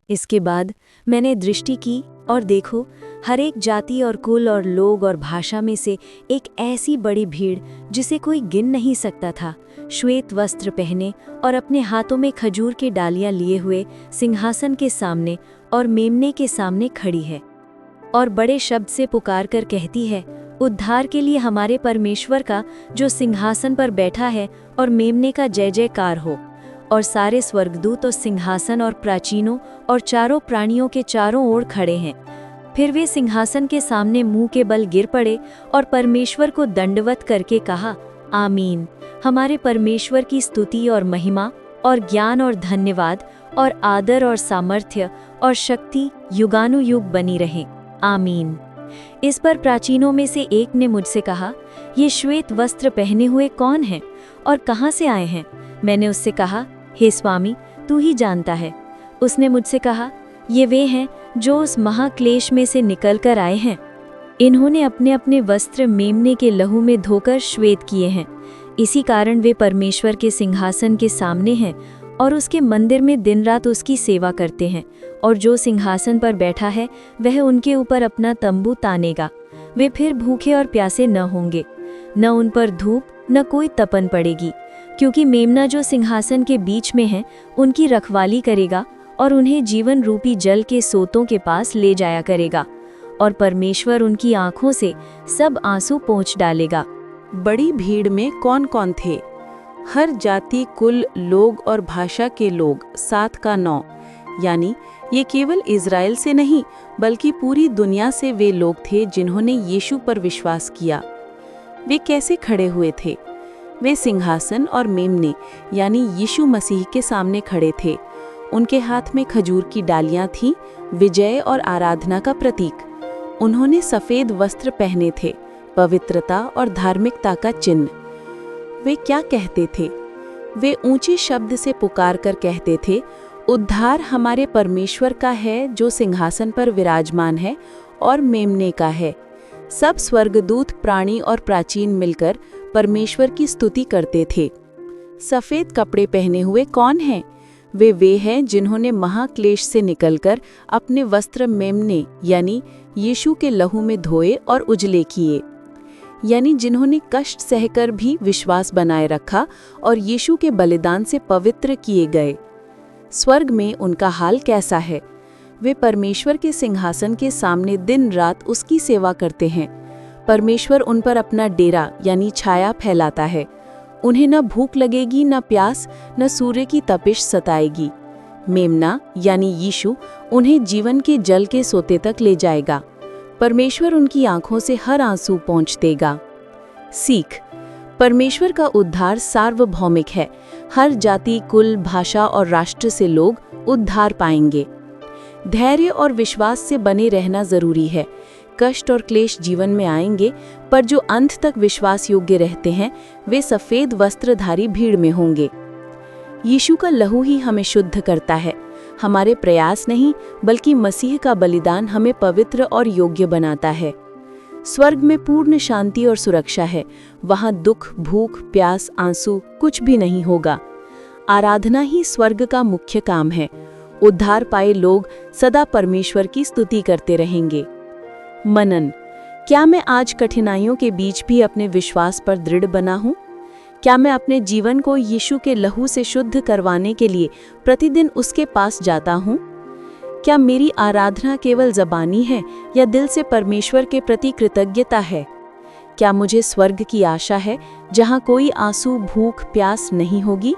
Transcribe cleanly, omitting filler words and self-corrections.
इसके बाद मैंने दृष्टि की और देखो, हर एक जाति और कुल और लोग और भाषा में से एक ऐसी बड़ी भीड़ जिसे कोई गिन नहीं सकता था, श्वेत वस्त्र पहने और अपने हाथों में खजूर की डालियां लिए हुए सिंहासन के सामने और मेमने के सामने खड़ी है और बड़े शब्द से पुकार कर कहती है, उद्धार के लिए हमारे परमेश्वर का जो सिंहासन पर बैठा है और मेमने का जय जयकार हो। और सारे स्वर्गदूत और सिंहासन और प्राचीनों और चारों प्राणियों के चारों ओर खड़े हैं। फिर वे सिंहासन के सामने मुंह के बल गिर पड़े और परमेश्वर को दंडवत करके कहा, आमीन। हमारे परमेश्वर की स्तुति और महिमा और ज्ञान और धन्यवाद और आदर और सामर्थ्य और शक्ति युगानुयुग बनी रहे, आमीन। इस पर प्राचीनों में से एक ने मुझसे कहा, ये श्वेत वस्त्र पहने हुए कौन हैं और कहाँ से आए हैं? मैंने उससे कहा, हे स्वामी, तू ही जानता है। उसने मुझसे कहा, ये वे हैं जो उस महाक्लेश में से निकल कर आए हैं। इन्होंने अपने अपने वस्त्र मेमने के लहू में धोकर श्वेत किए हैं। इसी कारण वे परमेश्वर के सिंहासन के सामने हैं और उसके मंदिर में दिन रात उसकी सेवा करते हैं। और जो सिंहासन पर बैठा है वह उनके ऊपर अपना तंबू तानेगा। वे फिर भूखे और प्यासे न होंगे, न उन पर धूप न कोई तपन पड़ेगी, क्योंकि मेमना जो सिंहासन के बीच में है उनकी रखवाली करेगा और उन्हें जीवन रूपी जल के सोतों के पास ले जाया करेगा। और परमेश्वर उनकी आंखों से सब आंसू पोंछ डालेगा। बड़ी भीड़ में कौन कौन थे? हर जाति, कुल, लोग और भाषा के लोग 7 का 9, यानी ये केवल इज़राइल से नहीं बल्कि पूरी दुनिया से वे लोग थे जिन्होंने यीशु पर विश्वास किया। वे कैसे खड़े हुए थे? वे सिंहासन और मेमने यानी यीशु मसीह के सामने खड़े थे। उनके हाथ में खजूर की डालियां थीं, विजय और आराधना का प्रतीक। उन्होंने सफ़ेद वस्त्र पहने थे, पवित्रता और धार्मिकता का चिन्ह। वे क्या कहते थे? वे ऊंचे शब्द से पुकार कर कहते थे, उद्धार हमारे परमेश्वर का है जो सिंहासन पर विराजमान है और मेमने का है। सब स्वर्गदूत, प्राणी और प्राचीन मिलकर परमेश्वर की स्तुति करते थे। सफ़ेद कपड़े पहने हुए कौन हैं? वे हैं जिन्होंने महाक्लेश से निकलकर अपने वस्त्र मेमने यानी यीशु के लहू में धोए और उजले किए, यानी जिन्होंने कष्ट सहकर भी विश्वास बनाए रखा और यीशु के बलिदान से पवित्र किए गए। स्वर्ग में उनका हाल कैसा है? वे परमेश्वर के सिंहासन के सामने दिन रात उसकी सेवा करते हैं। परमेश्वर उन पर अपना डेरा यानी छाया फैलाता है। उन्हें न भूख लगेगी, न प्यास, न सूर्य की तपिश सताएगी। मेमना यानी यीशु उन्हें जीवन के जल के सोते तक ले जाएगा। परमेश्वर उनकी आंखों से हर आंसू पोंछ देगा। सीख, परमेश्वर का उद्धार सार्वभौमिक है। हर जाति, कुल, भाषा और राष्ट्र से लोग उद्धार पाएंगे। धैर्य और विश्वास से बने रहना जरूरी है। कष्ट और क्लेश जीवन में आएंगे, पर जो अंत तक विश्वास योग्य रहते हैं वे सफ़ेद वस्त्रधारी भीड़ में होंगे। यीशु का लहू ही हमें शुद्ध करता है। हमारे प्रयास नहीं बल्कि मसीह का बलिदान हमें पवित्र और योग्य बनाता है। स्वर्ग में पूर्ण शांति और सुरक्षा है। वहाँ दुख, भूख, प्यास, आंसू कुछ भी नहीं होगा। आराधना ही स्वर्ग का मुख्य काम है। उद्धार पाए लोग सदा परमेश्वर की स्तुति करते रहेंगे। मनन, क्या मैं आज कठिनाइयों के बीच भी अपने विश्वास पर दृढ़ बना हूँ? क्या मैं अपने जीवन को यीशु के लहू से शुद्ध करवाने के लिए प्रतिदिन उसके पास जाता हूँ? क्या मेरी आराधना केवल ज़बानी है या दिल से परमेश्वर के प्रति कृतज्ञता है? क्या मुझे स्वर्ग की आशा है जहाँ कोई आंसू, भूख, प्यास नहीं होगी?